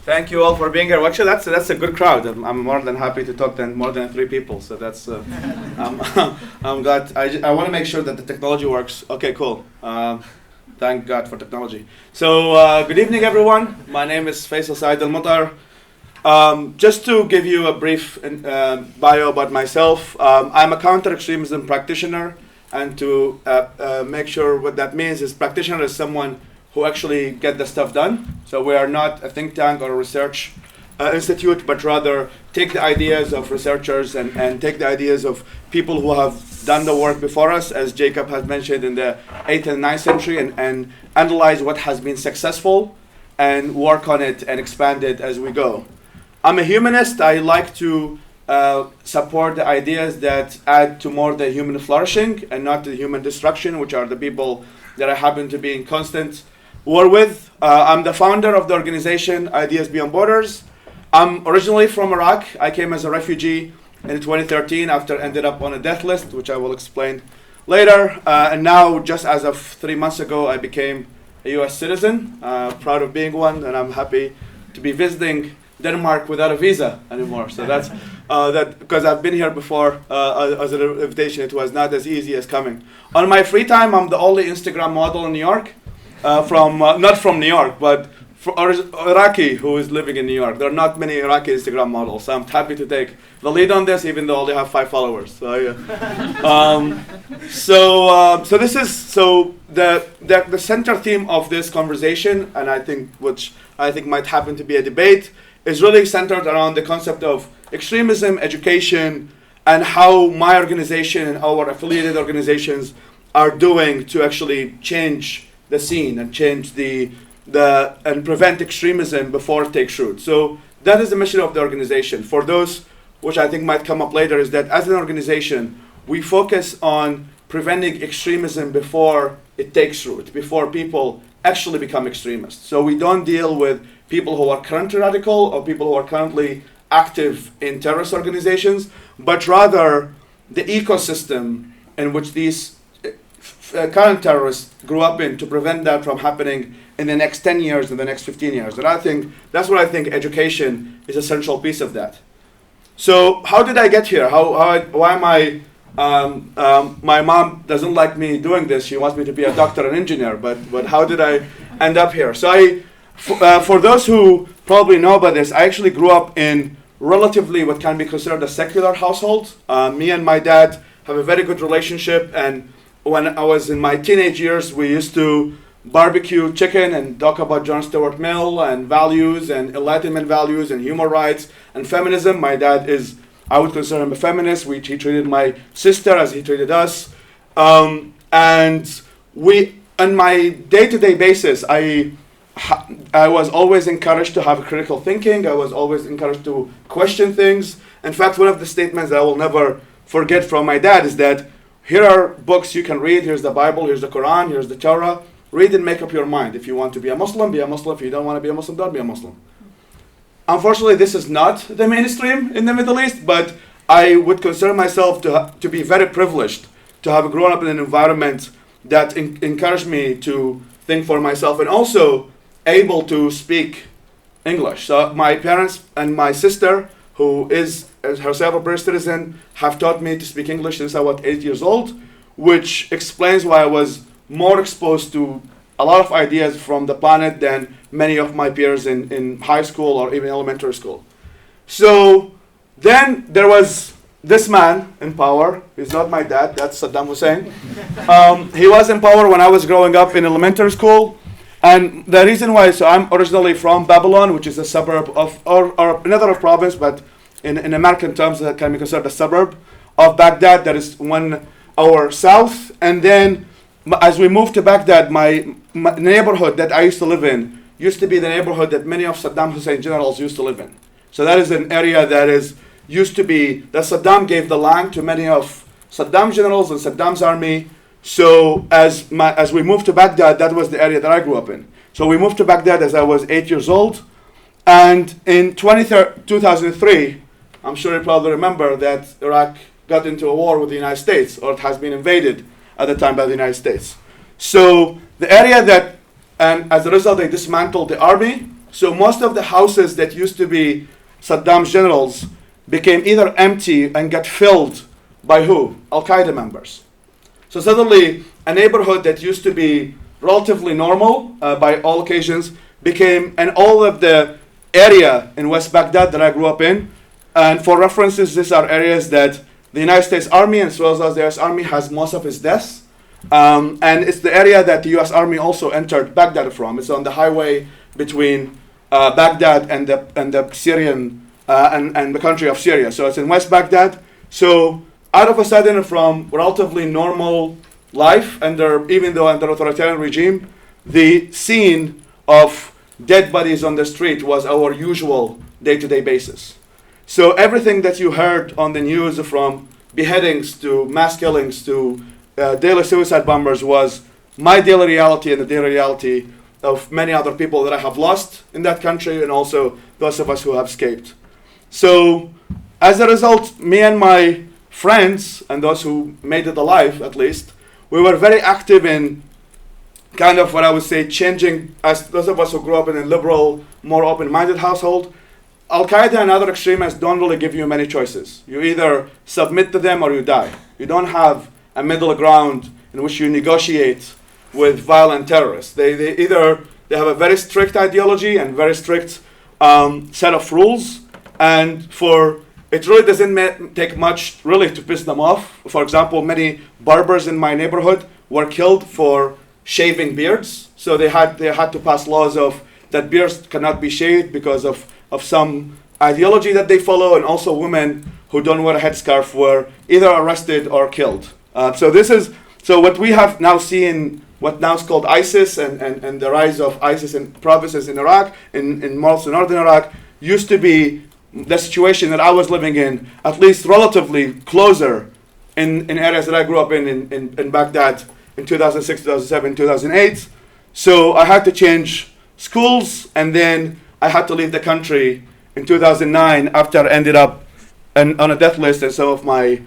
Thank you all for being here. Well, actually, that's a good crowd. I'm more than happy to talk to more than 3 people. So that's I'm glad. I want to make sure that the technology works. Okay, cool. Thank God for technology. So good evening, everyone. My name is Faisal Saeed Mutar. Just to give you a brief bio about myself, I'm a counter-extremism practitioner, and to make sure what that means is practitioner is someone who actually get the stuff done. So we are not a think tank or a research institute, but rather take the ideas of researchers and take the ideas of people who have done the work before us, as Jacob has mentioned, in the 8th and 9th century, and analyze what has been successful and work on it and expand it as we go. I'm a humanist. I like to support the ideas that add to more the human flourishing and not the human destruction, which are the people that I happen to be in constant war with. I'm the founder of the organization Ideas Beyond Borders. I'm originally from Iraq. I came as a refugee in 2013 after ended up on a death list, which I will explain later. And now, just as of 3 months ago, I became a US citizen, proud of being one, and I'm happy to be visiting Denmark without a visa anymore. So that's that, because I've been here before as an invitation. It was not as easy as coming. On my free time, I'm the only Instagram model in New York, not from New York, but Iraqi who is living in New York. There are not many Iraqi Instagram models, so I'm happy to take the lead on this, even though I only have 5 followers. So the center theme of this conversation, and which I think might happen to be a debate, is really centered around the concept of extremism, education, and how my organization and our affiliated organizations are doing to actually change the scene and change and prevent extremism before it takes root. So that is the mission of the organization. For those, which I think might come up later, is that as an organization, we focus on preventing extremism before it takes root, before people actually become extremists. So we don't deal with people who are currently radical or people who are currently active in terrorist organizations, but rather the ecosystem in which these current terrorists grew up in, to prevent that from happening in the next 10 years and the next 15 years. And I think that's what I think education is a central piece of that. So how did I get here? Why am I, my mom doesn't like me doing this. She wants me to be a doctor and engineer, but how did I end up here? So for those who probably know about this, I actually grew up in relatively what can be considered a secular household. Me and my dad have a very good relationship, and when I was in my teenage years, we used to barbecue chicken and talk about John Stuart Mill and values and Enlightenment values and human rights and feminism. My dad is, I would consider him a feminist, which he treated my sister as he treated us. And on my day-to-day basis, I was always encouraged to have critical thinking. I was always encouraged to question things. In fact, one of the statements that I will never forget from my dad is that here are books you can read. Here's the Bible, here's the Quran, here's the Torah. Read and make up your mind. If you want to be a Muslim, be a Muslim. If you don't want to be a Muslim, don't be a Muslim. Unfortunately, this is not the mainstream in the Middle East, but I would consider myself to be very privileged to have grown up in an environment that encouraged me to think for myself and also able to speak English. So my parents and my sister, who is herself a British citizen, have taught me to speak English since I was 8 years old, which explains why I was more exposed to a lot of ideas from the planet than many of my peers in high school or even elementary school. So then there was this man in power. He's not my dad, that's Saddam Hussein. He was in power when I was growing up in elementary school. And the reason why, so I'm originally from Babylon, which is a suburb of, or another province, but in American terms that can be considered a suburb of Baghdad, that is 1 hour south. And then as we moved to Baghdad, my neighborhood that I used to live in used to be the neighborhood that many of Saddam Hussein generals used to live in. So that is an area that used to be, that Saddam gave the land to many of Saddam's generals and Saddam's army. So as we moved to Baghdad, that was the area that I grew up in. So we moved to Baghdad as I was 8 years old. And in 2003, I'm sure you probably remember that Iraq got into a war with the United States, or it has been invaded at the time by the United States. So the area that, and as a result, they dismantled the army. So most of the houses that used to be Saddam's generals became either empty and got filled by who? Al-Qaeda members. So suddenly, a neighborhood that used to be relatively normal by all occasions became, and all of the area in West Baghdad that I grew up in, and for references, these are areas that the United States Army as well as the US Army has most of its deaths. And it's the area that the US Army also entered Baghdad from. It's on the highway between Baghdad and the Syrian and the country of Syria. So it's in West Baghdad. So out of a sudden, from relatively normal life, even though under authoritarian regime, the scene of dead bodies on the street was our usual day-to-day basis. So everything that you heard on the news, from beheadings to mass killings to daily suicide bombers, was my daily reality and the daily reality of many other people that I have lost in that country, and also those of us who have escaped. So as a result, me and my friends, and those who made it alive at least, we were very active in kind of what I would say changing, as those of us who grew up in a liberal, more open-minded household. Al-Qaeda and other extremists don't really give you many choices. You either submit to them or you die. You don't have a middle ground in which you negotiate with violent terrorists. They have a very strict ideology and very strict set of rules, and it really doesn't take much really to piss them off. For example, many barbers in my neighborhood were killed for shaving beards. So they had to pass laws of that beards cannot be shaved because of some ideology that they follow, and also women who don't wear a headscarf were either arrested or killed. So what we have now seen, what now is called ISIS, and the rise of ISIS in provinces in Iraq, in most northern Iraq, used to be the situation that I was living in, at least relatively closer in areas that I grew up in Baghdad in 2006, 2007, 2008. So I had to change schools, and then I had to leave the country in 2009 after I ended up on a death list, and some of my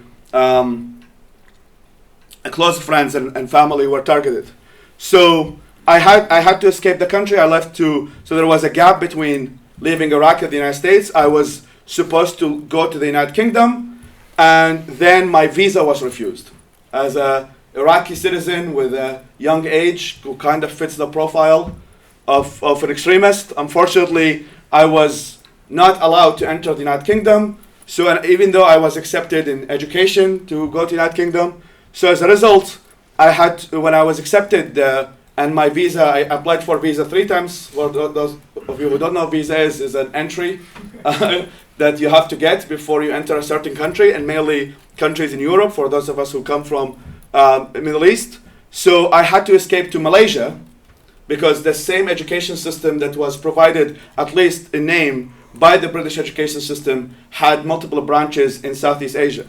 close friends and family were targeted. So I had to escape the country. So there was a gap between leaving Iraq and the United States. I was supposed to go to the United Kingdom, and then my visa was refused. As a Iraqi citizen with a young age who kind of fits the profile of an extremist, unfortunately, I was not allowed to enter the United Kingdom. So even though I was accepted in education to go to the United Kingdom, so as a result, when I was accepted and my visa, I applied for visa 3 times. For those of you who don't know, visa is an entry that you have to get before you enter a certain country, and mainly countries in Europe for those of us who come from the Middle East. So I had to escape to Malaysia, because the same education system that was provided, at least in name, by the British education system had multiple branches in Southeast Asia.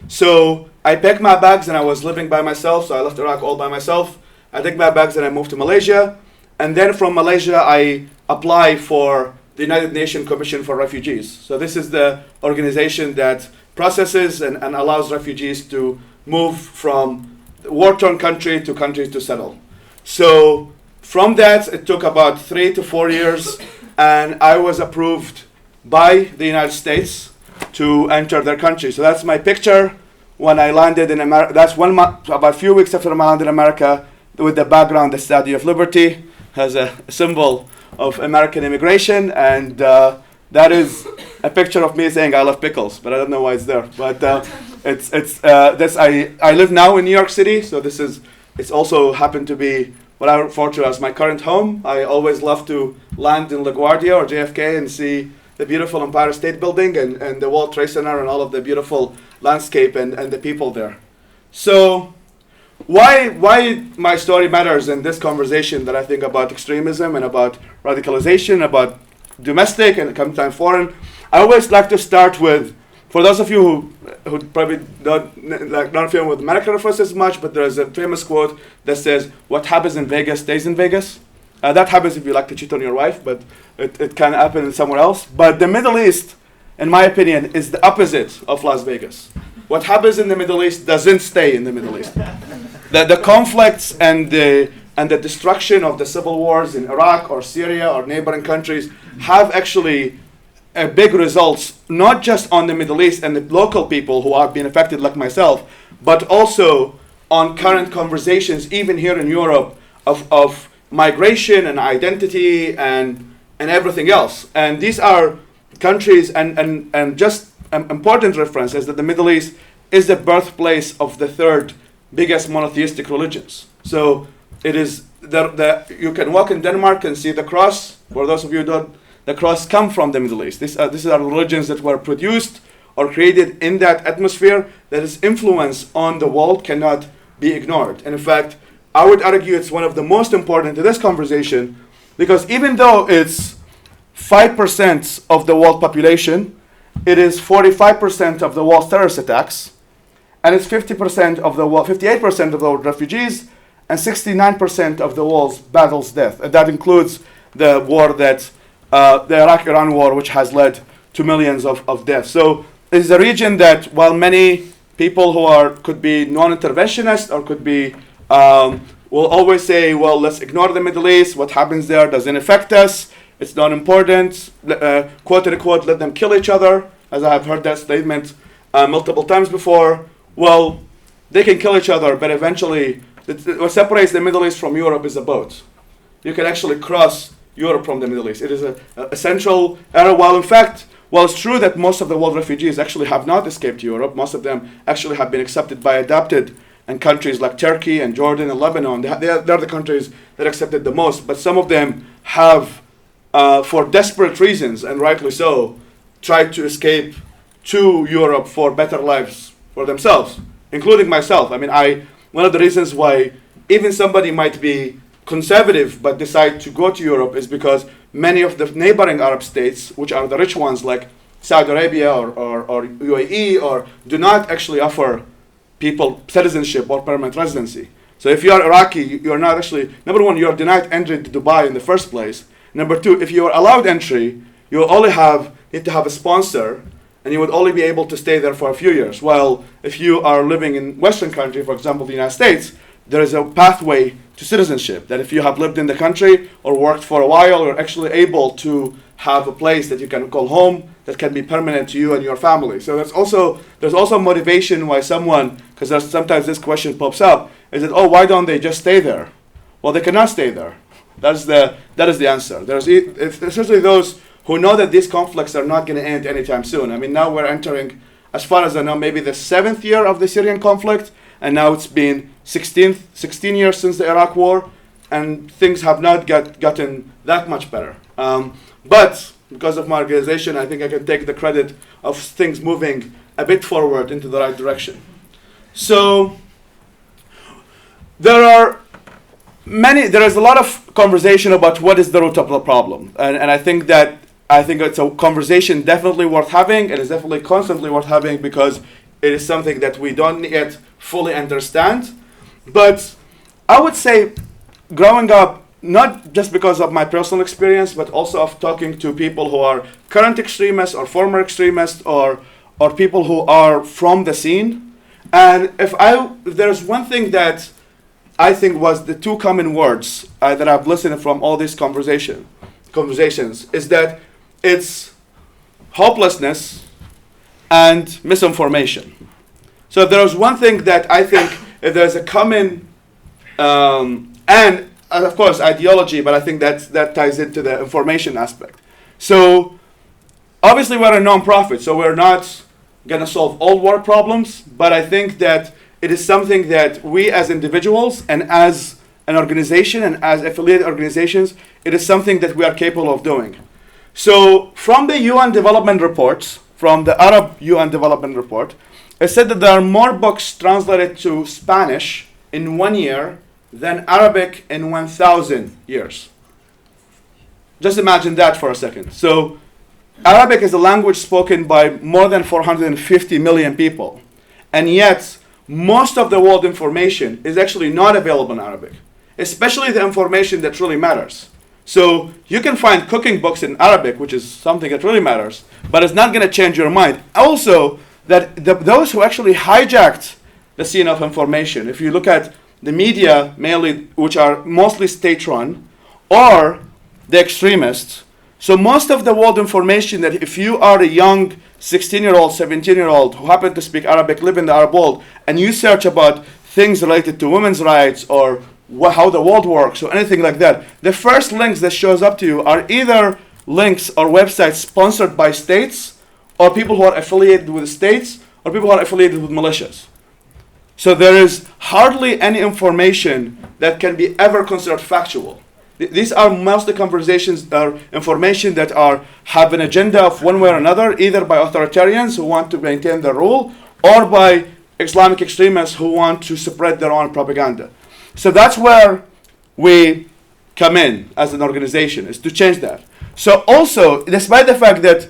So I packed my bags and I was living by myself, so I left Iraq all by myself. I took my bags and I moved to Malaysia. And then from Malaysia, I applied for the United Nations Commission for Refugees. So this is the organization that processes and allows refugees to move from war-torn countries to settle. So from that, it took about 3 to 4 years, and I was approved by the United States to enter their country. So that's my picture when I landed in America. That's 1 month, about a few weeks after I landed in America, with the background, the Statue of Liberty has a symbol of American immigration, and that is a picture of me saying I love pickles, but I don't know why it's there. But I live now in New York City, so it's also happened to be what I refer to as my current home. I always love to land in LaGuardia or JFK and see the beautiful Empire State Building and the World Trade Center and all of the beautiful landscape and the people there. So why my story matters in this conversation that I think about extremism and about radicalization, about domestic and sometimes foreign, I always like to start with, for those of you who probably not familiar with American references much, but there is a famous quote that says, "What happens in Vegas stays in Vegas." That happens if you like to cheat on your wife, but it can happen somewhere else. But the Middle East, in my opinion, is the opposite of Las Vegas. What happens in the Middle East doesn't stay in the Middle East. The conflicts and the and the destruction of the civil wars in Iraq or Syria or neighboring countries have actually big results, not just on the Middle East and the local people who have been affected like myself, but also on current conversations, even here in Europe, of migration and identity and everything else. And these are countries, and just an important reference is that the Middle East is the birthplace of the third biggest monotheistic religions. So it is, you can walk in Denmark and see the cross. For those of you who don't, the cross come from the Middle East. These are religions that were produced or created in that atmosphere, that its influence on the world cannot be ignored. And in fact, I would argue it's one of the most important to this conversation, because even though it's 5% of the world population, it is 45% of the world's terrorist attacks, and it's 50% of the world, 58% of the world refugees, and 69% of the world's battles death. And that includes the war that, the Iraq-Iran war, which has led to millions of deaths. So it's a region that, while many people who could be non-interventionist or could be, will always say, well, let's ignore the Middle East, what happens there doesn't affect us, it's not important, quote unquote, let them kill each other, as I have heard that statement multiple times before. Well, they can kill each other, but eventually, what separates the Middle East from Europe is a boat. You can actually cross Europe from the Middle East. It is a central area. While in fact, while it's true that most of the world refugees actually have not escaped Europe, most of them actually have been accepted by adopted, and countries like Turkey and Jordan and Lebanon, they're the countries that accepted the most, but some of them have, for desperate reasons, and rightly so, tried to escape to Europe for better lives for themselves, including myself. I mean, one of the reasons why even somebody might be conservative but decide to go to Europe is because many of the neighboring Arab states, which are the rich ones like Saudi Arabia or UAE, or do not actually offer people citizenship or permanent residency. So if you are Iraqi, you're not actually, number one, you're denied entry to Dubai in the first place. Number two, if you are allowed entry, you will only need to have a sponsor, and you would only be able to stay there for a few years. While if you are living in Western country, for example, the United States, there is a pathway to citizenship, that if you have lived in the country or worked for a while, you're actually able to have a place that you can call home that can be permanent to you and your family. So there's also motivation why someone, because sometimes this question pops up, is that, oh, why don't they just stay there? Well, they cannot stay there. That is the answer. There's especially those who know that these conflicts are not going to end anytime soon. I mean, now we're entering, as far as I know, maybe the 7th year of the Syrian conflict, and now it's been 16 years since the Iraq war, and things have not gotten that much better. But because of my organization, I think I can take the credit of things moving a bit forward into the right direction. So there is a lot of conversation about what is the root of the problem, and I think it's a conversation definitely worth having, and it's definitely constantly worth having, because it is something that we don't yet fully understand. But I would say, growing up, not just because of my personal experience, but also of talking to people who are current extremists or former extremists, or people who are from the scene. And if there's one thing that I think was the two common words that I've listened from all these conversations, is that it's hopelessness and misinformation. So if there's one thing that I think, if there's a common, and of course ideology, but I think that ties into the information aspect. So obviously we're a non-profit, so we're not going to solve all world problems, but I think that it is something that we as individuals and as an organization and as affiliated organizations, it is something that we are capable of doing. So from the UN development reports, from the Arab UN development report, it said that there are more books translated to Spanish in 1 year than Arabic in 1,000 years. Just imagine that for a second. So Arabic is a language spoken by more than 450 million people, and yet most of the world information is actually not available in Arabic, especially the information that really matters. So you can find cooking books in Arabic, which is something that really matters, but it's not going to change your mind. Also, that those who actually hijacked the scene of information, if you look at the media, mainly, which are mostly state-run, or the extremists. So most of the world information that if you are a young 16-year-old, 17-year-old who happen to speak Arabic, live in the Arab world, and you search about things related to women's rights or how the world works or anything like that, the first links that shows up to you are either links or websites sponsored by states, or people who are affiliated with states, or people who are affiliated with militias. So there is hardly any information that can be ever considered factual. These are mostly conversations or information that have an agenda of one way or another, either by authoritarians who want to maintain their rule, or by Islamic extremists who want to spread their own propaganda. So that's where we come in as an organization, is to change that. So also, despite the fact that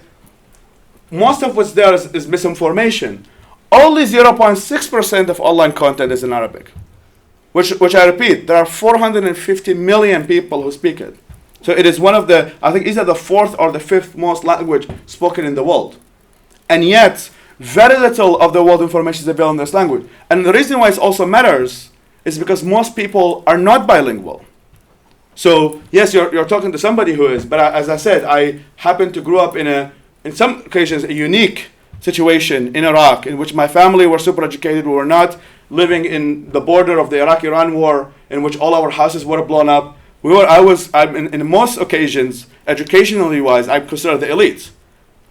most of what's there is misinformation, only 0.6% of online content is in Arabic. Which I repeat, there are 450 million people who speak it. So it is one of the, I think either the fourth or the fifth most language spoken in the world. And yet, very little of the world information is available in this language. And the reason why it also matters is because most people are not bilingual. So yes, you're talking to somebody who is, but as I said, I happen to grow up in some occasions, a unique situation in Iraq in which my family were super educated. We were not living in the border of the Iraq-Iran war in which all our houses were blown up. I'm in most occasions, educationally wise, I'm considered the elite.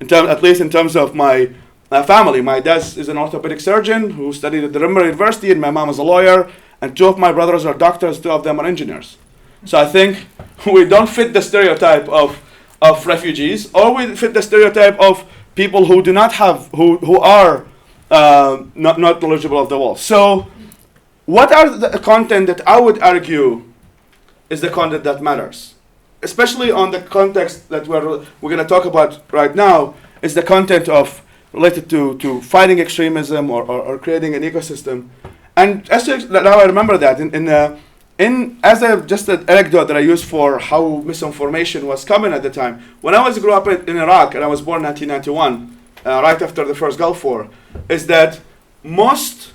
At least in terms of my family. My dad is an orthopedic surgeon who studied at the Rimmer University, and my mom is a lawyer, and two of my brothers are doctors, two of them are engineers. So I think we don't fit the stereotype of refugees, or we fit the stereotype of people who do not have, who are not knowledgeable of the world. So what are the content that I would argue is the content that matters? Especially on the context that we're going to talk about right now, is the content of related to fighting extremism or creating an ecosystem. And now I remember that just an anecdote that I used for how misinformation was common at the time. When I grew up in Iraq, and I was born in 1991, right after the first Gulf War, is that most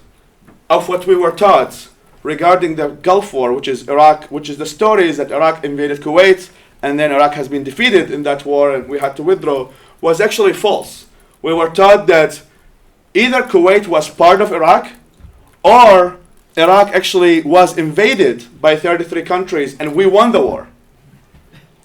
of what we were taught regarding the Gulf War, which is Iraq, which is the stories that Iraq invaded Kuwait, and then Iraq has been defeated in that war and we had to withdraw, was actually false. We were taught that either Kuwait was part of Iraq, or Iraq actually was invaded by 33 countries and we won the war.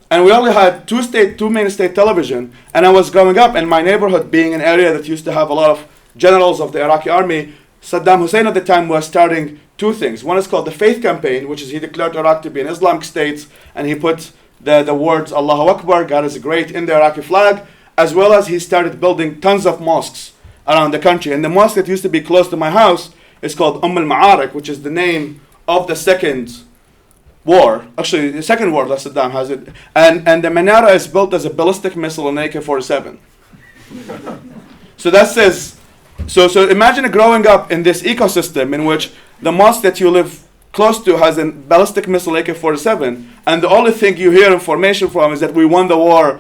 And we only had two main state television, and I was growing up in my neighborhood being an area that used to have a lot of generals of the Iraqi army. Saddam Hussein at the time was starting two things. One is called the Faith Campaign, which is he declared Iraq to be an Islamic state, and he put the words Allahu Akbar, God is great, in the Iraqi flag, as well as he started building tons of mosques around the country. And the mosque that used to be close to my house is called al-Ma'arik, which is the name of the second war, actually the second war that Saddam has it, and the menorah is built as a ballistic missile on AK-47. So that says, so imagine growing up in this ecosystem in which the mosque that you live close to has a ballistic missile AK-47, and the only thing you hear information from is that we won the war,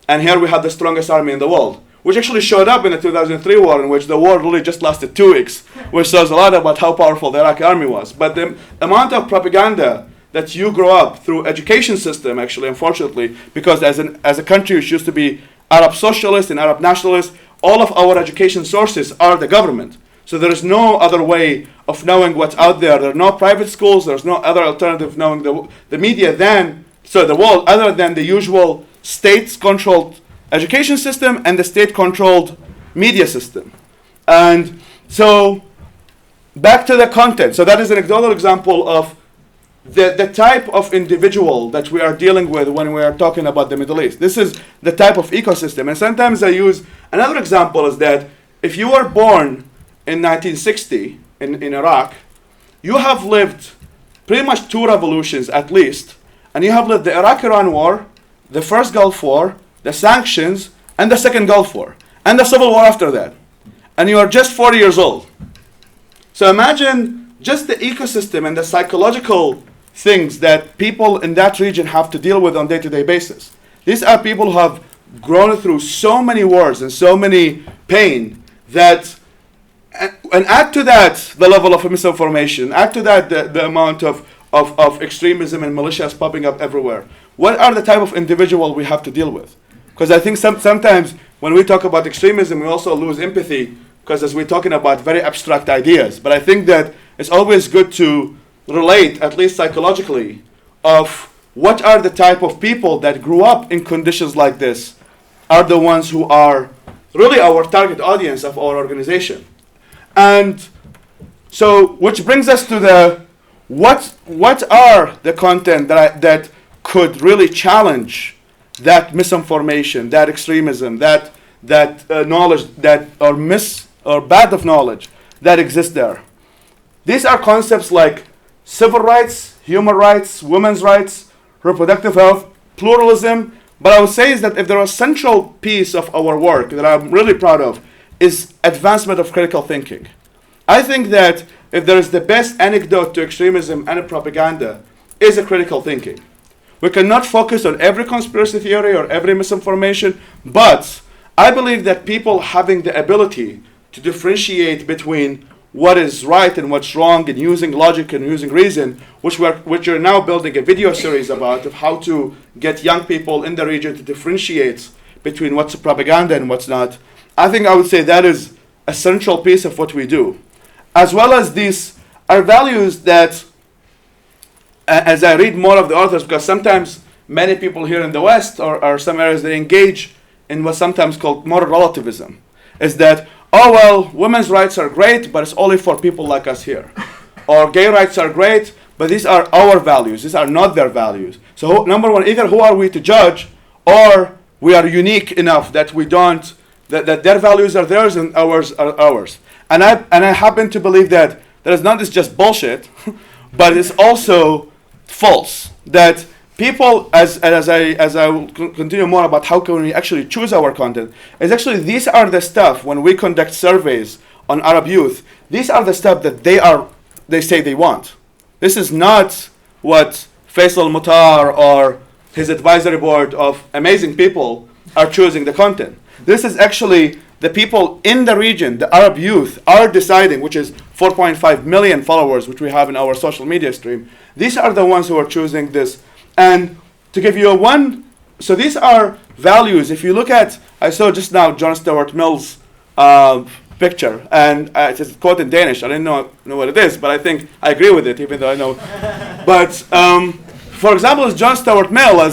and here we had the strongest army in the world, which actually showed up in the 2003 war, in which the war really just lasted 2 weeks, which says a lot about how powerful the Iraqi army was. But the amount of propaganda that you grow up through education system, actually, unfortunately, because as a country which used to be Arab socialist and Arab nationalist, all of our education sources are the government. So there is no other way of knowing what's out there. There are no private schools. There's no other alternative of knowing the media the world, other than the usual state-controlled education system and the state-controlled media system. And so back to the content. So that is an anecdotal example of the type of individual that we are dealing with when we are talking about the Middle East. This is the type of ecosystem. And sometimes I use another example is that if you were born in 1960 in Iraq, you have lived pretty much 2 revolutions at least, and you have lived the Iraq-Iran war, the first Gulf War, the sanctions, and the second Gulf War, and the civil war after that. And you are just 40 years old. So imagine just the ecosystem and the psychological things that people in that region have to deal with on a day-to-day basis. These are people who have grown through so many wars and so many pain that And add to that the level of misinformation, add to that the amount of extremism and militias popping up everywhere. What are the type of individual we have to deal with? Because I think sometimes when we talk about extremism, we also lose empathy, because as we're talking about very abstract ideas. But I think that it's always good to relate, at least psychologically, of what are the type of people that grew up in conditions like this are the ones who are really our target audience of our organization. And so, which brings us to the what are the content that could really challenge that misinformation, that extremism, that knowledge that or bad of knowledge that exists there. These are concepts like civil rights, human rights, women's rights, reproductive health, pluralism. But I would say is that if there is a central piece of our work that I'm really proud of is advancement of critical thinking. I think that if there is the best antidote to extremism and propaganda is a critical thinking. We cannot focus on every conspiracy theory or every misinformation, but I believe that people having the ability to differentiate between what is right and what's wrong, and using logic and using reason, which are now building a video series about of how to get young people in the region to differentiate between what's propaganda and what's not. I think I would say that is a central piece of what we do. As well as these are values that, as I read more of the authors, because sometimes many people here in the West or some areas, they engage in what's sometimes called moral relativism, is that, oh, well, women's rights are great, but it's only for people like us here. Or gay rights are great, but these are our values. These are not their values. So number one, either who are we to judge, or we are unique enough that we don't, that their values are theirs and ours are ours. And I happen to believe that is not just bullshit, but it's also false. That people, as I will continue more about how can we actually choose our content, is actually these are the stuff when we conduct surveys on Arab youth. These are the stuff that they say they want. This is not what Faisal Mutar or his advisory board of amazing people are choosing the content. This is actually the people in the region, the Arab youth, are deciding, which is 4.5 million followers, which we have in our social media stream. These are the ones who are choosing this. And to give you so these are values. If you look at, I saw just now John Stuart Mill's picture, and it's a quote in Danish. I didn't know what it is, but I think I agree with it, even though I know. But for example, John Stuart Mill,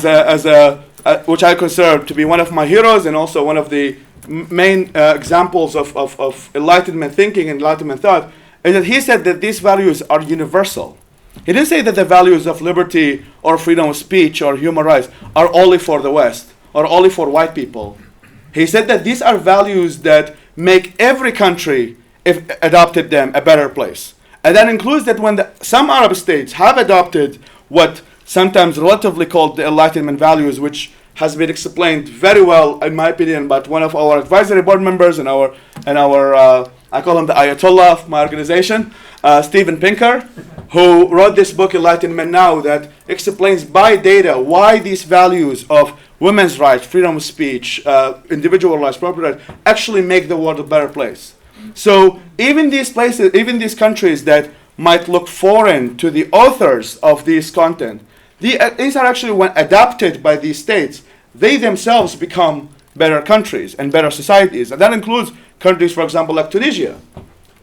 which I consider to be one of my heroes and also one of the main examples of Enlightenment thinking and Enlightenment thought, is that he said that these values are universal. He didn't say that the values of liberty or freedom of speech or human rights are only for the West or only for white people. He said that these are values that make every country, if adopted them, a better place. And that includes that when some Arab states have adopted what sometimes relatively called the Enlightenment values, which has been explained very well, in my opinion, by one of our advisory board members and our I call him the Ayatollah of my organization, Steven Pinker, who wrote this book, Enlightenment Now, that explains by data why these values of women's rights, freedom of speech, individual rights, property rights, actually make the world a better place. So even these places, even these countries that might look foreign to the authors of this content, these are actually, when adapted by these states, they themselves become better countries and better societies. And that includes countries, for example, like Tunisia.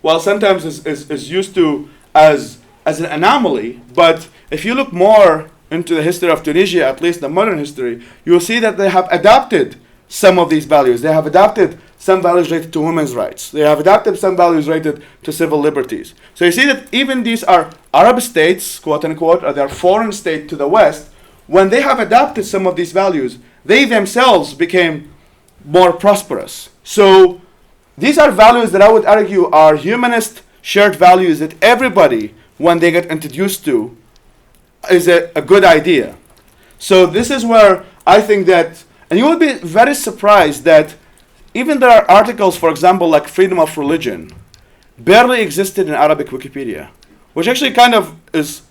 Well, sometimes is used to as an anomaly, but if you look more into the history of Tunisia, at least the modern history, you'll see that they have adapted some of these values. They have adapted some values related to women's rights. They have adapted some values related to civil liberties. So you see that even these are Arab states, quote unquote, or they're foreign state to the West. When they have adapted some of these values, they themselves became more prosperous. So these are values that I would argue are humanist shared values that everybody, when they get introduced to, is a good idea. So this is where I think that, and you will be very surprised that even there are articles, for example, like freedom of religion, barely existed in Arabic Wikipedia, which actually kind of is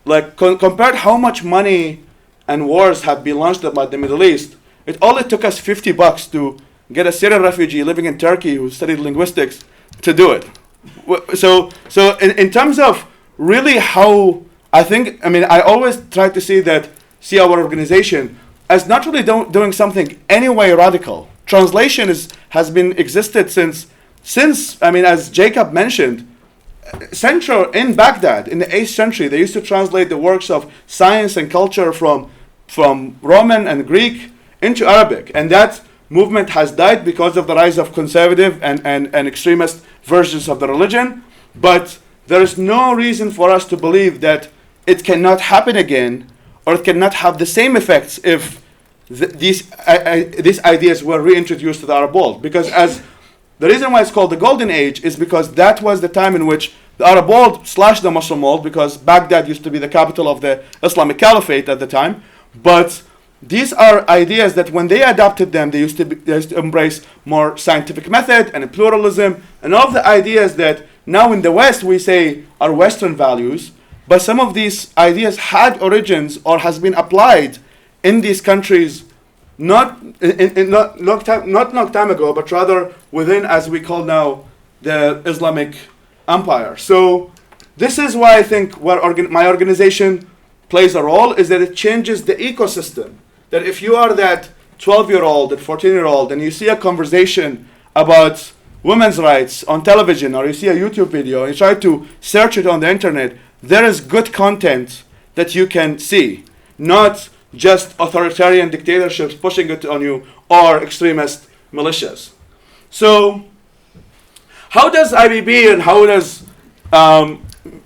like compared how much money and wars have been launched about the Middle East. It only took us $50 to get a Syrian refugee living in Turkey who studied linguistics to do it. So in terms of really how I always try to see our organization as not really doing something anyway radical. Translation has been existed since as Jacob mentioned, central in Baghdad in the 8th century. They used to translate the works of science and culture from Roman and Greek into Arabic, and that movement has died because of the rise of conservative and extremist versions of the religion. But there is no reason for us to believe that it cannot happen again, or it cannot have the same effects if these ideas were reintroduced to the Arab world. Because as the reason why it's called the Golden Age is because that was the time in which the Arab world / the Muslim world, because Baghdad used to be the capital of the Islamic Caliphate at the time, but these are ideas that when they adopted them, they used to embrace more scientific method and pluralism and all of the ideas that now in the West we say are Western values. But some of these ideas had origins or has been applied in these countries not long time ago, but rather within, as we call now, the Islamic Empire. So this is why I think my organization plays a role, is that it changes the ecosystem. That if you are that 12-year-old, that 14-year-old, and you see a conversation about women's rights on television, or you see a YouTube video, and you try to search it on the internet, there is good content that you can see, not just authoritarian dictatorships pushing it on you or extremist militias. So how does IBB and how does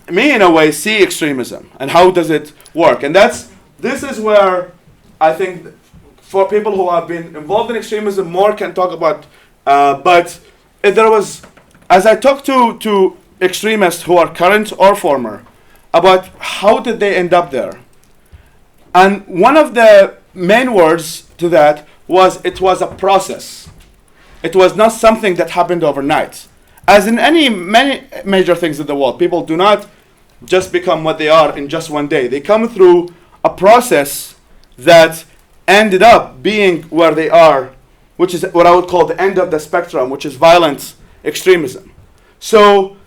me in a way see extremism, and how does it work? And this is where I think for people who have been involved in extremism more can talk about, but if there was, as I talked to extremists who are current or former, about how did they end up there. And one of the main words to that was it was a process. It was not something that happened overnight. As in many major things in the world, people do not just become what they are in just one day. They come through a process that ended up being where they are, which is what I would call the end of the spectrum, which is violent extremism. So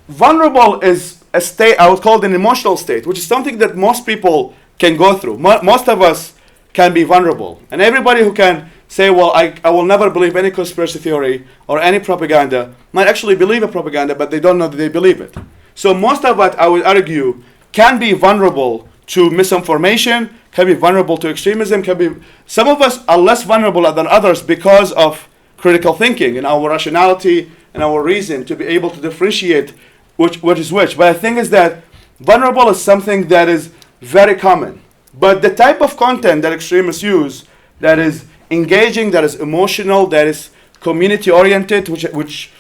vulnerable is a state, I would call it an emotional state, which is something that most people can go through. Most of us can be vulnerable. And everybody who can say, well, I will never believe any conspiracy theory or any propaganda, might actually believe a propaganda, but they don't know that they believe it. So most of us, I would argue, can be vulnerable to misinformation, can be vulnerable to extremism, some of us are less vulnerable than others because of critical thinking and our rationality and our reason to be able to differentiate which is which. But the thing is that vulnerable is something that is very common. But the type of content that extremists use, that is engaging, that is emotional, that is community oriented, which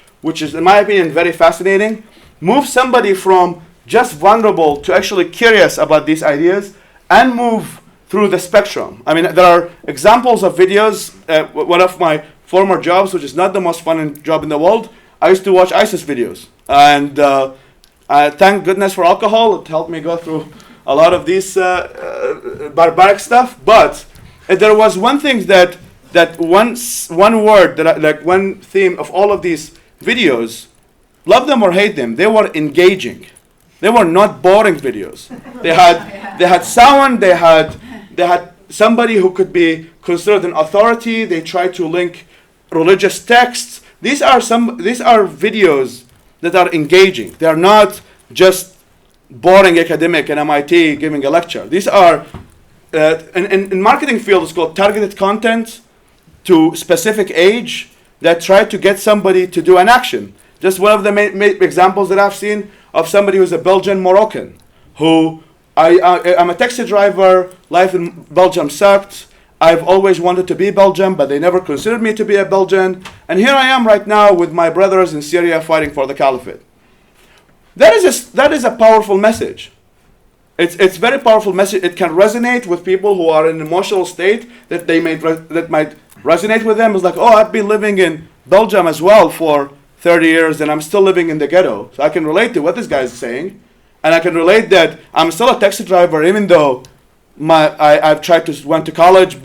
is in my opinion very fascinating, moves somebody from just vulnerable to actually curious about these ideas and move through the spectrum. I mean, there are examples of videos. One of my former jobs, which is not the most fun job in the world, I used to watch ISIS videos. And thank goodness for alcohol. It helped me go through a lot of these barbaric stuff. But there was one thing that one word, that one theme of all of these videos, love them or hate them, they were engaging. They were not boring videos. They had sound. They had somebody who could be considered an authority. They tried to link religious texts. These are videos that are engaging. They are not just boring academic and MIT giving a lecture. These are in marketing field, it's called targeted content to specific age that try to get somebody to do an action. Just one of the examples that I've seen of somebody who's a Belgian Moroccan, who I'm a taxi driver, life in Belgium sucked, I've always wanted to be Belgian, but they never considered me to be a Belgian, and here I am right now with my brothers in Syria fighting for the caliphate. That is a powerful message. It's very powerful message. It can resonate with people who are in an emotional state that might resonate with them. It's like, oh, I've been living in Belgium as well for 30 years and I'm still living in the ghetto. So I can relate to what this guy is saying. And I can relate that I'm still a taxi driver even though I've went to college.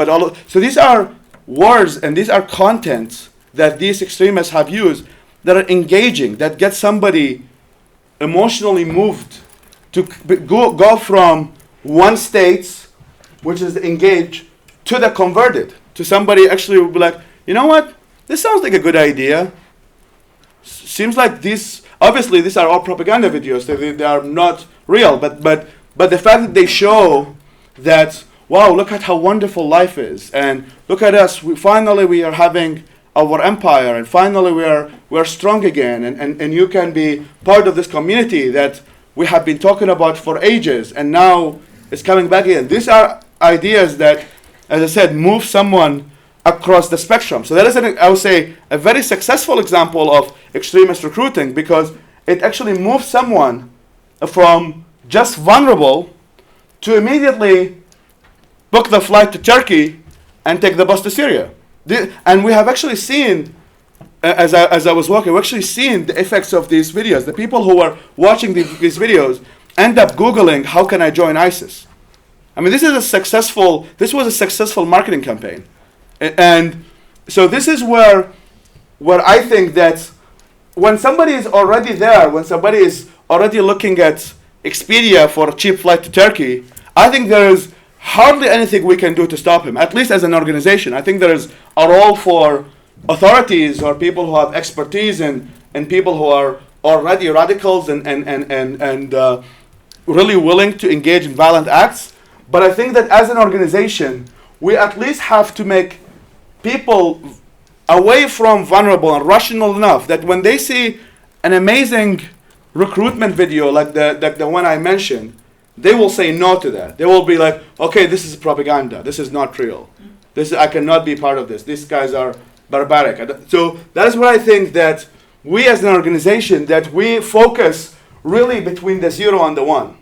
So these are words and these are contents that these extremists have used that are engaging, that get somebody emotionally moved to go from one state, which is engaged, to the converted, to somebody actually will be like, you know what, this sounds like a good idea. Seems like obviously these are all propaganda videos, they are not real, but the fact that they show that, wow, look at how wonderful life is, and look at us, finally we are having our empire, and finally we're strong again, and you can be part of this community that we have been talking about for ages, and now it's coming back again. These are ideas that, as I said, move someone across the spectrum. So that is, I would say, a very successful example of extremist recruiting, because it actually moves someone from just vulnerable to immediately book the flight to Turkey and take the bus to Syria. And we have actually seen, as I was walking, we've actually seen the effects of these videos. The people who are watching these videos end up Googling, how can I join ISIS? I mean, this was a successful marketing campaign. And so this is where I think that when somebody is already there, when somebody is already looking at Expedia for a cheap flight to Turkey, I think there is hardly anything we can do to stop him, at least as an organization. I think there is a role for authorities or people who have expertise and people who are already radicals and really willing to engage in violent acts. But I think that as an organization, we at least have to make people away from vulnerable and rational enough that when they see an amazing recruitment video like the one I mentioned, they will say no to that. They will be like, okay, this is propaganda. This is not real. I cannot be part of this. These guys are barbaric. So that is where I think that we as an organization, that we focus really between the 0 and the 1.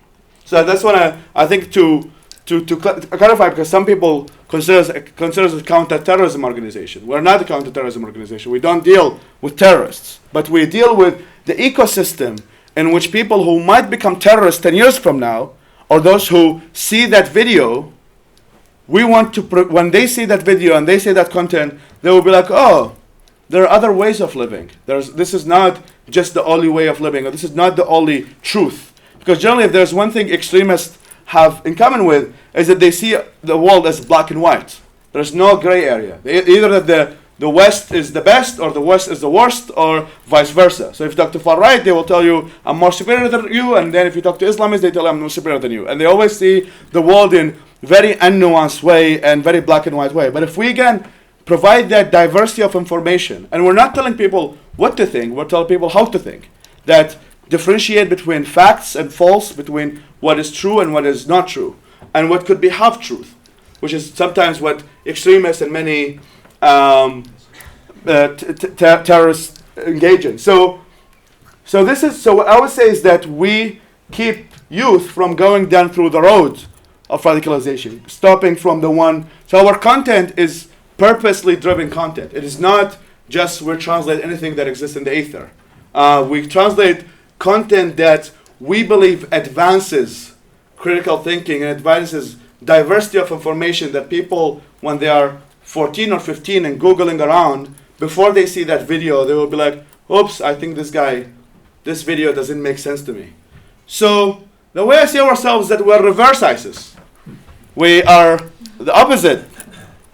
So that's what I think to clarify, because some people consider us a counter-terrorism organization. We're not a counter-terrorism organization. We don't deal with terrorists, but we deal with the ecosystem in which people who might become terrorists 10 years from now, or those who see that video, we want to, when they see that video and they see that content, they will be like, oh, there are other ways of living. This is not just the only way of living, or this is not the only truth. Because generally, if there's one thing extremists have in common with, is that they see the world as black and white. There's no gray area. Either that the West is the best, or the West is the worst, or vice versa. So if you talk to far right, they will tell you, I'm more superior than you, and then if you talk to Islamists, they tell you, I'm more superior than you. And they always see the world in very unnuanced way and very black and white way. But if we can provide that diversity of information, and we're not telling people what to think, we're telling people how to think, that differentiate between facts and false, between what is true and what is not true, and what could be half-truth, which is sometimes what extremists and many terrorists engage in. So what I would say is that we keep youth from going down through the road of radicalization, stopping from the one. So our content is purposely driven content. It is not just we translate anything that exists in the ether. We translate content that we believe advances critical thinking and advances diversity of information, that people, when they are 14 or 15 and Googling around, before they see that video, they will be like, oops, I think this video doesn't make sense to me. So the way I see ourselves is that we're reverse ISIS. We are the opposite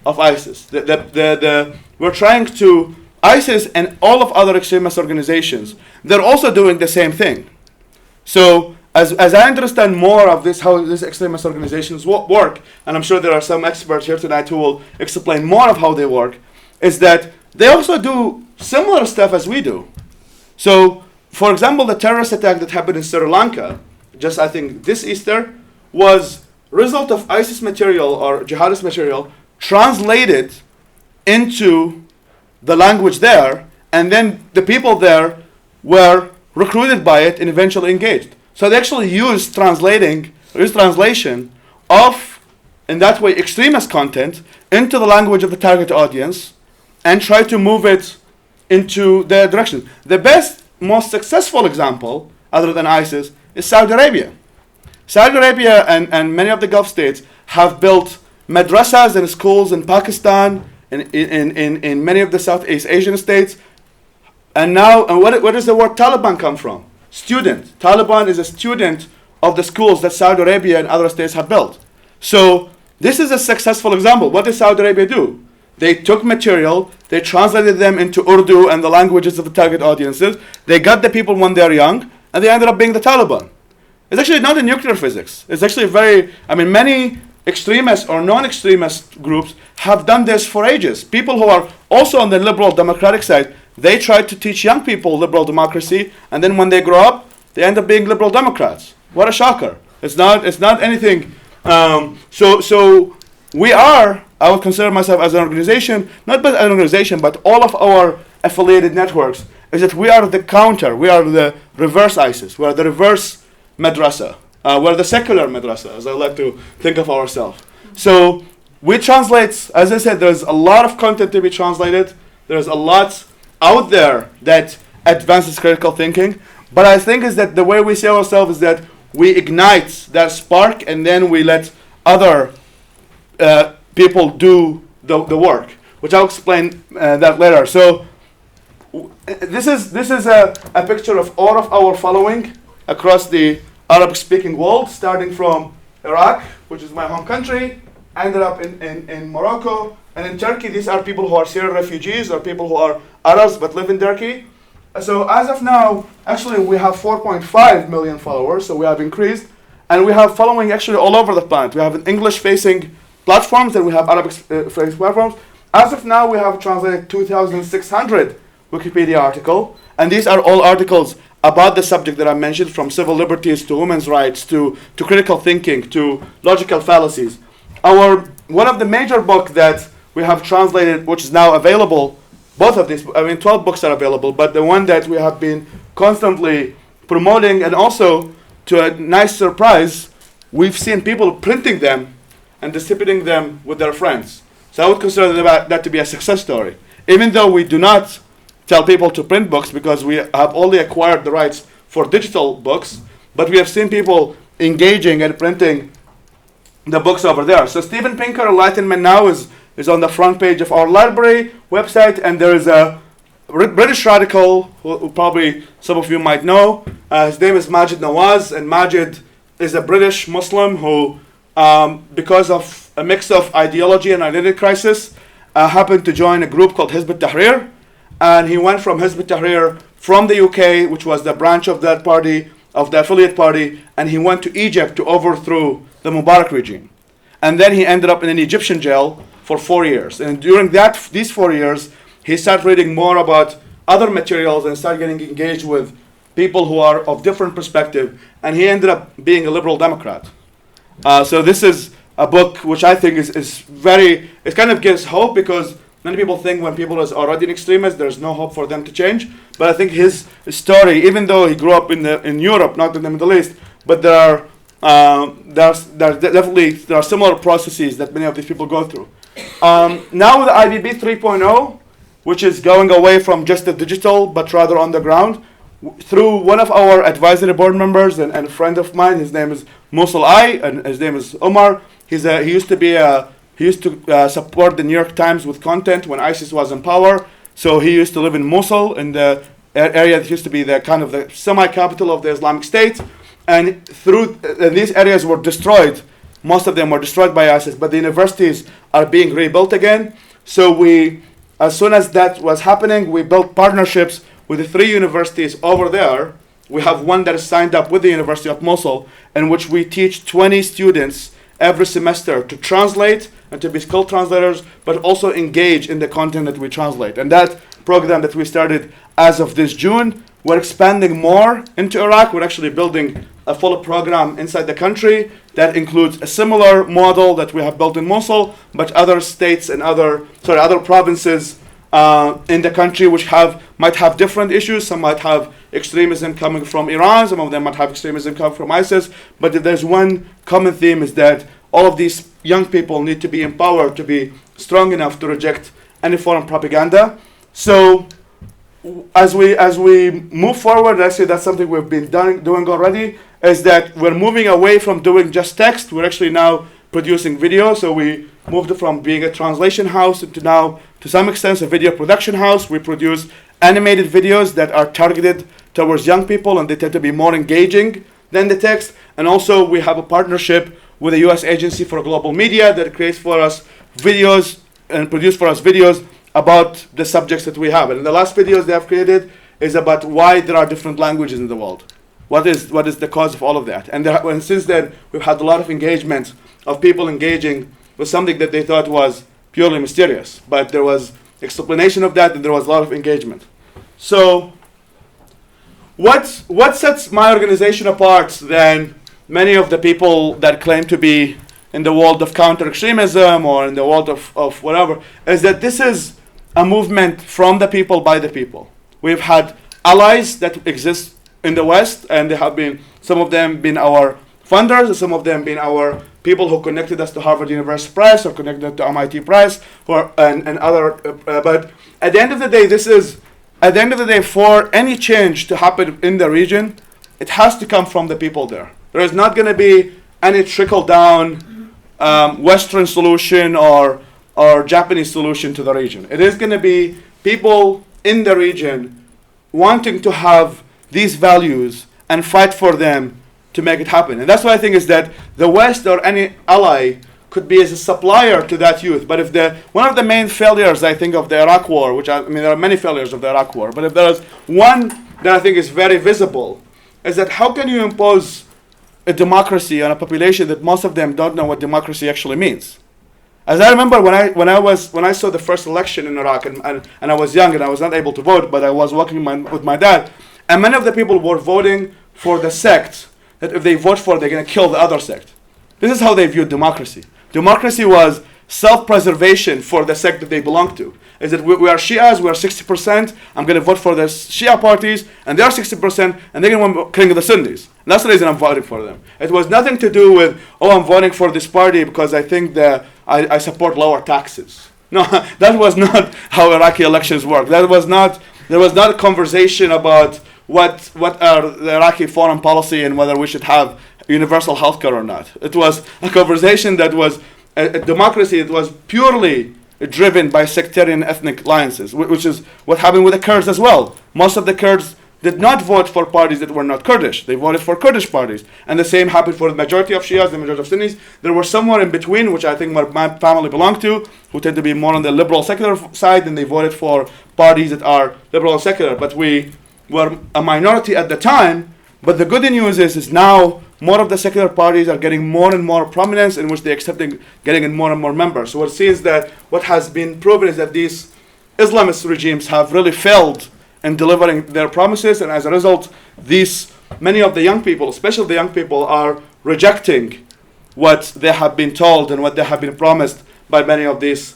of ISIS. We're trying to, ISIS and all of other extremist organizations, they're also doing the same thing. So as I understand more of this, how these extremist organizations work, and I'm sure there are some experts here tonight who will explain more of how they work, is that they also do similar stuff as we do. So, for example, the terrorist attack that happened in Sri Lanka, just I think this Easter, was result of ISIS material or jihadist material translated into the language there, and then the people there were recruited by it and eventually engaged. So they actually used translation of, in that way, extremist content into the language of the target audience and try to move it into their direction. The best, most successful example, other than ISIS, is Saudi Arabia. Saudi Arabia and many of the Gulf states have built madrasas and schools in Pakistan, in many of the Southeast Asian states, And now, and where does the word Taliban come from? Student. Taliban is a student of the schools that Saudi Arabia and other states have built. So this is a successful example. What did Saudi Arabia do? They took material, they translated them into Urdu and the languages of the target audiences. They got the people when they're young, and they ended up being the Taliban. It's actually not in nuclear physics. It's actually many extremist or non-extremist groups have done this for ages. People who are also on the liberal democratic side, they try to teach young people liberal democracy, and then when they grow up, they end up being liberal Democrats. What a shocker. It's not anything. So we are, I would consider myself as an organization, not but an organization, but all of our affiliated networks, is that we are the counter, we are the reverse ISIS, we are the reverse madrasa, we're the secular madrasa, as I like to think of ourselves. So we translate, as I said, there's a lot of content to be translated, there's a lot out there that advances critical thinking, but I think is that the way we see ourselves is that we ignite that spark and then we let other people do the work, which I'll explain that later. So this is a picture of all of our following across the Arabic-speaking world, starting from Iraq, which is my home country, ended up in Morocco, and in Turkey. These are people who are Syrian refugees or people who are Arabs but live in Turkey. So as of now, actually we have 4.5 million followers, so we have increased, and we have following actually all over the planet. We have an English-facing platforms, and we have Arabic-facing platforms. As of now, we have translated 2,600 Wikipedia articles, and these are all articles about the subject that I mentioned, from civil liberties to women's rights to critical thinking to logical fallacies. One of the major books that we have translated, which is now available, both of these, 12 books are available, but the one that we have been constantly promoting, and also to a nice surprise, we've seen people printing them and distributing them with their friends. So I would consider that to be a success story. Even though we do not tell people to print books because we have only acquired the rights for digital books, but we have seen people engaging and printing the books over there. So Steven Pinker, Enlightenment Now, is on the front page of our library website, and there is a British radical who probably some of you might know. His name is Majid Nawaz, and Majid is a British Muslim who, because of a mix of ideology and identity crisis, happened to join a group called Hizb ut-Tahrir, and he went from Hizb ut-Tahrir from the UK, which was the branch of that party, of the affiliate party, and he went to Egypt to overthrow the Mubarak regime. And then he ended up in an Egyptian jail for 4 years. And during these 4 years, he started reading more about other materials and started getting engaged with people who are of different perspective, and he ended up being a liberal Democrat. So this is a book which I think is very, it kind of gives hope, because many people think when people is already an extremist, there's no hope for them to change. But I think his story, even though he grew up in Europe, not in the Middle East, but there are similar processes that many of these people go through. Now with the IBB 3.0, which is going away from just the digital, but rather on the ground, through one of our advisory board members and a friend of mine, his name is Mosul I, and his name is Omar. He used to support the New York Times with content when ISIS was in power. So he used to live in Mosul, in the area that used to be the kind of the semi-capital of the Islamic State. And these areas were destroyed. Most of them were destroyed by ISIS, but the universities are being rebuilt again. So as soon as that was happening, we built partnerships with the 3 universities over there. We have one that is signed up with the University of Mosul, in which we teach 20 students every semester to translate and to be skilled translators, but also engage in the content that we translate. And that program that we started as of this June, we're expanding more into Iraq. We're actually building a full program inside the country that includes a similar model that we have built in Mosul, but other states and other provinces in the country which might have different issues. Some might have extremism coming from Iran, some of them might have extremism coming from ISIS, but if there's one common theme, is that all of these young people need to be empowered to be strong enough to reject any form of propaganda. So as we move forward, actually that's something we've been doing already, is that we're moving away from doing just text. We're actually now producing video. So we moved from being a translation house to now, to some extent, a video production house. We produce animated videos that are targeted towards young people, and they tend to be more engaging than the text. And also we have a partnership with the US Agency for Global Media that creates for us videos and produce for us videos about the subjects that we have. And the last videos they have created is about why there are different languages in the world. What is the cause of all of that? And since then, we've had a lot of engagement of people engaging with something that they thought was purely mysterious. But there was explanation of that, and there was a lot of engagement. So what sets my organization apart than many of the people that claim to be in the world of counter-extremism or in the world of whatever, is that this is a movement from the people, by the people. We've had allies that exist in the West, and they have been, some of them been our funders, and some of them been our people who connected us to Harvard University Press or connected to MIT Press, and other. But at the end of the day, for any change to happen in the region, it has to come from the people there. There is not going to be any trickle-down Western solution or Japanese solution to the region. It is going to be people in the region wanting to have these values and fight for them to make it happen. And that's what I think is that the West or any ally could be as a supplier to that youth. But if one of the main failures, I think, of the Iraq War, which I mean, there are many failures of the Iraq War, but if there is one that I think is very visible, is that how can you impose a democracy on a population that most of them don't know what democracy actually means? As I remember when I saw the first election in Iraq, and I was young and I was not able to vote, but I was working with my dad, and many of the people were voting for the sect that if they vote for, they're going to kill the other sect. This is how they viewed democracy. Democracy was self-preservation for the sect that they belong to. Is that we are Shias, we are 60%, I'm going to vote for the Shia parties, and they are 60%, and they're going to kill the Sunnis. And that's the reason I'm voting for them. It was nothing to do with, I'm voting for this party because I think that I support lower taxes. No, that was not how Iraqi elections work. There was not a conversation about what are the Iraqi foreign policy and whether we should have universal healthcare or not. It was a conversation that was a democracy. It was purely driven by sectarian ethnic alliances, which is what happened with the Kurds as well. Most of the Kurds did not vote for parties that were not Kurdish. They voted for Kurdish parties. And the same happened for the majority of Shias, the majority of Sunnis. There were somewhere in between, which I think my family belonged to, who tend to be more on the liberal secular side, and they voted for parties that are liberal and secular. But we were a minority at the time. But the good news is now more of the secular parties are getting more and more prominence, in which they're accepting getting in more and more members. So what it sees that what has been proven is that these Islamist regimes have really failed in delivering their promises, and as a result, many of the young people, especially the young people, are rejecting what they have been told and what they have been promised by many of these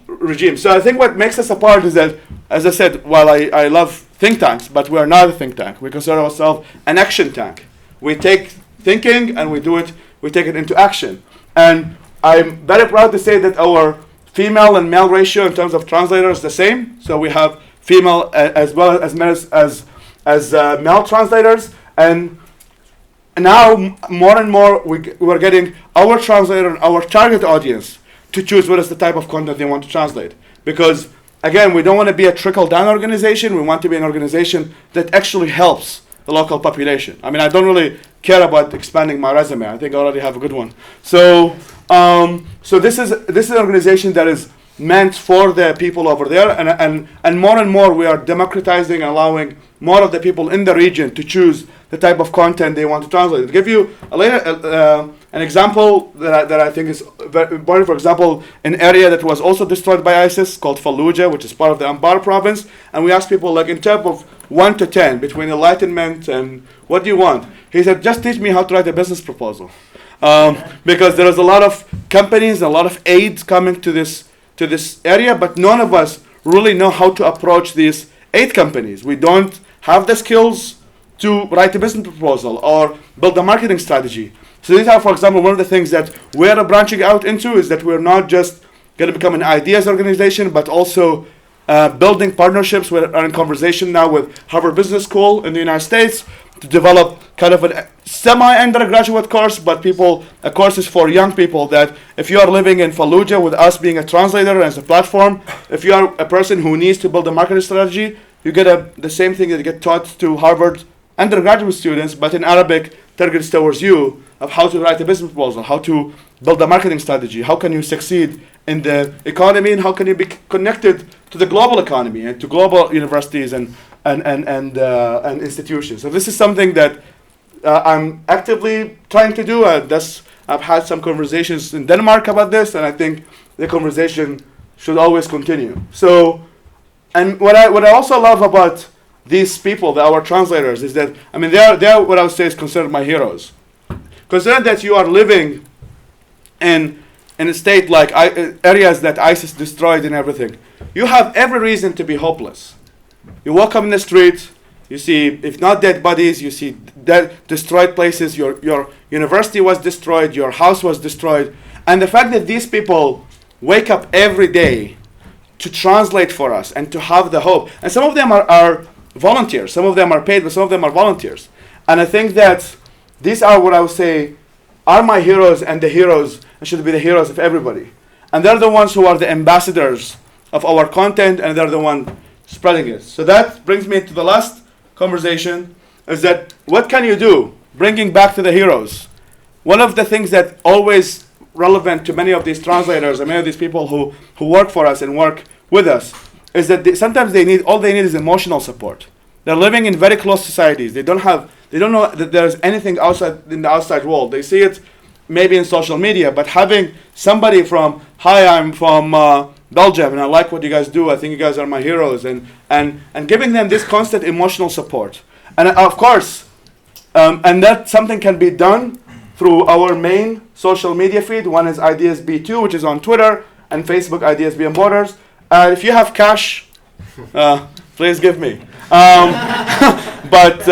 regimes. So I think what makes us apart is that, as I said, while I love think tanks, but we are not a think tank. We consider ourselves an action tank. We take thinking and we take it into action. And I'm very proud to say that our female and male ratio in terms of translators is the same. So we have female as well as male translators. And now more and more we're getting our translator, our target audience, to choose what is the type of content they want to translate. Because again, we don't want to be a trickle-down organization. We want to be an organization that actually helps the local population. I mean, I don't really care about expanding my resume. I think I already have a good one. So this is an organization that is meant for the people over there, and more we are democratizing and allowing more of the people in the region to choose the type of content they want to translate. To give you an example that I think is very important, for example, an area that was also destroyed by ISIS called Fallujah, which is part of the Anbar province, and we asked people, like, in terms of 1 to 10, between enlightenment and what do you want? He said, just teach me how to write a business proposal. Because there is a lot of companies, a lot of aid coming to this area, but none of us really know how to approach these aid companies. We don't have the skills to write a business proposal or build a marketing strategy. So these are, for example, one of the things that we're branching out into, is that we're not just going to become an ideas organization, but also building partnerships. We're in conversation now with Harvard Business School in the United States to develop kind of a semi-undergraduate course, but a course is for young people that if you are living in Fallujah with us being a translator as a platform, if you are a person who needs to build a marketing strategy, you get the same thing that you get taught to Harvard undergraduate students, but in Arabic, targets towards you of how to write a business proposal, how to build a marketing strategy, how can you succeed in the economy, and how can you be connected to the global economy and to global universities and institutions. So this is something that I'm actively trying to do. I've had some conversations in Denmark about this, and I think the conversation should always continue. So, and what I also love about these people, our translators, is that they are what I would say is considered my heroes. Consider that you are living in a state like areas that ISIS destroyed and everything. You have every reason to be hopeless. You walk up in the street, you see, if not dead bodies, you see dead, destroyed places. Your university was destroyed, your house was destroyed. And the fact that these people wake up every day to translate for us and to have the hope. And some of them are volunteers, some of them are paid, but some of them are volunteers. And I think that these are what I would say are my heroes, and the heroes should be the heroes of everybody. And they're the ones who are the ambassadors of our content, and they're the one spreading it. So that brings me to the last conversation, is that what can you do? Bringing back to the heroes. One of the things that always relevant to many of these translators and many of these people who work for us and work with us is that sometimes all they need is emotional support. They're living in very close societies. They don't know that there's anything outside in the outside world. They see it maybe in social media, but having somebody from, hi, I'm from Belgium, and I like what you guys do. I think you guys are my heroes, and giving them this constant emotional support. And of course, and that something can be done through our main social media feed. One is IdeasB2, which is on Twitter, and Facebook, IdeasB Borders. If you have cash, please give me. But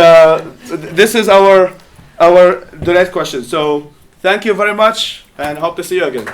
this is our direct question. So thank you very much, and hope to see you again.